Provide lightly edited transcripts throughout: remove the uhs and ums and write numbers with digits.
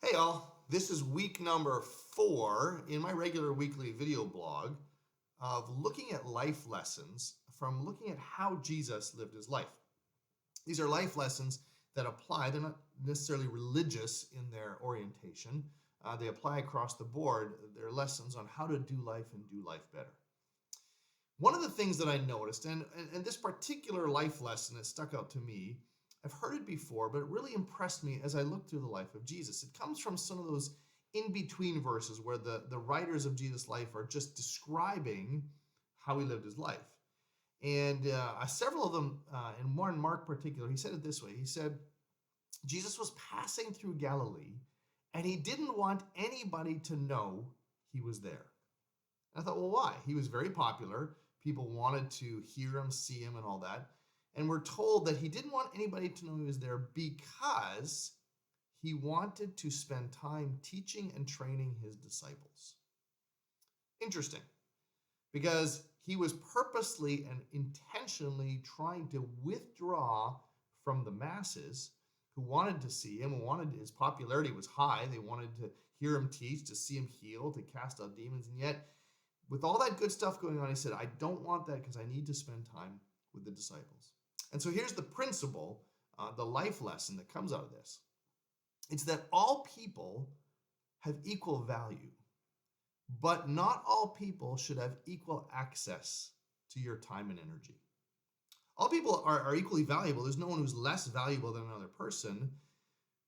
Hey all, this is week number 4 in my regular weekly video blog of looking at life lessons from looking at how Jesus lived his life. These are life lessons that apply. They're not necessarily religious in their orientation. They apply across the board. They're lessons on how to do life and do life better. One of the things that I noticed, and this particular life lesson that stuck out to me, I've heard it before, but it really impressed me as I looked through the life of Jesus. It comes from some of those in-between verses where the writers of Jesus' life are just describing how he lived his life. And several of them, and one, Mark in particular, he said it this way. He said, Jesus was passing through Galilee, and he didn't want anybody to know he was there. And I thought, well, why? He was very popular. People wanted to hear him, see him, and all that. And we're told that he didn't want anybody to know he was there because he wanted to spend time teaching and training his disciples. Interesting, because he was purposely and intentionally trying to withdraw from the masses who wanted to see him, his popularity was high. They wanted to hear him teach, to see him heal, to cast out demons. And yet, with all that good stuff going on, he said, I don't want that because I need to spend time with the disciples. And so here's the principle, the life lesson that comes out of this. It's that all people have equal value, but not all people should have equal access to your time and energy. All people are equally valuable. There's no one who's less valuable than another person,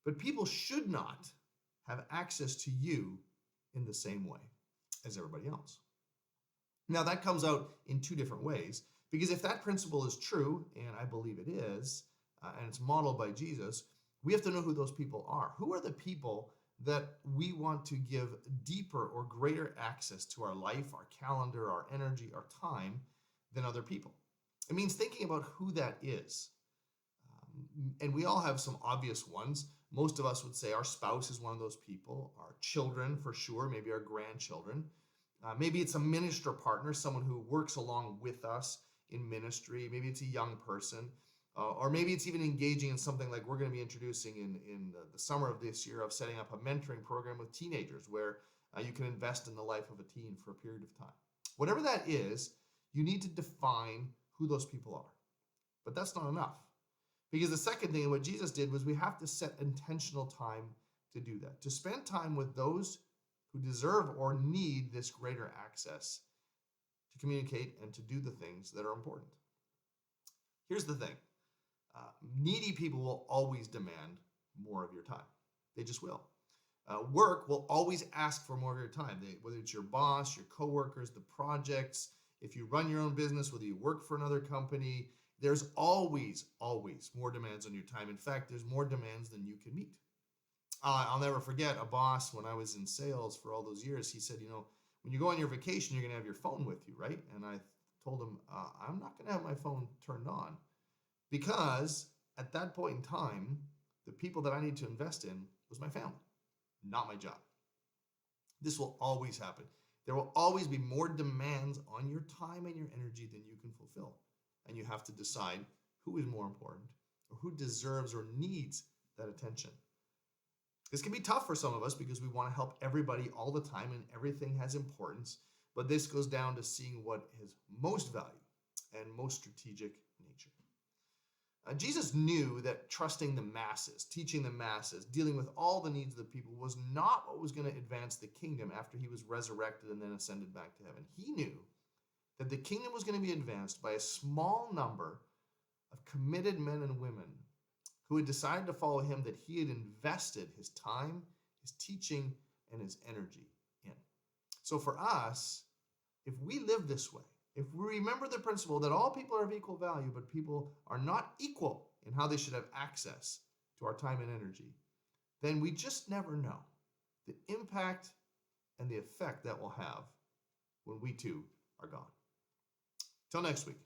but people should not have access to you in the same way as everybody else. Now, that comes out in two different ways. Because if that principle is true, and I believe it is, and it's modeled by Jesus, we have to know who those people are. Who are the people that we want to give deeper or greater access to our life, our calendar, our energy, our time than other people? It means thinking about who that is. And we all have some obvious ones. Most of us would say our spouse is one of those people, our children for sure, maybe our grandchildren. Maybe it's a minister partner, someone who works along with us in ministry. Maybe it's a young person, or maybe it's even engaging in something like we're going to be introducing in the summer of this year of setting up a mentoring program with teenagers where you can invest in the life of a teen for a period of time. Whatever that is, you need to define who those people are. But that's not enough. Because the second thing, what Jesus did was we have to set intentional time to do that, to spend time with those who deserve or need this greater access to communicate and to do the things that are important. Here's the thing. Needy people will always demand more of your time. They just will. Work will always ask for more of your time, whether it's your boss, your coworkers, the projects, if you run your own business, whether you work for another company, there's always more demands on your time. In fact, there's more demands than you can meet. I'll never forget a boss when I was in sales for all those years. He said, when you go on your vacation, you're going to have your phone with you, right? And I told him, I'm not going to have my phone turned on because at that point in time, the people that I need to invest in was my family, not my job. This will always happen. There will always be more demands on your time and your energy than you can fulfill. And you have to decide who is more important or who deserves or needs that attention. This can be tough for some of us because we want to help everybody all the time and everything has importance. But this goes down to seeing what has most value and most strategic nature. Jesus knew that trusting the masses, teaching the masses, dealing with all the needs of the people was not what was going to advance the kingdom after he was resurrected and then ascended back to heaven. He knew that the kingdom was going to be advanced by a small number of committed men and women who had decided to follow him, that he had invested his time, his teaching, and his energy in. So for us, if we live this way, if we remember the principle that all people are of equal value, but people are not equal in how they should have access to our time and energy, then we just never know the impact and the effect that will have when we too are gone. Till next week,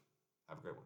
have a great one.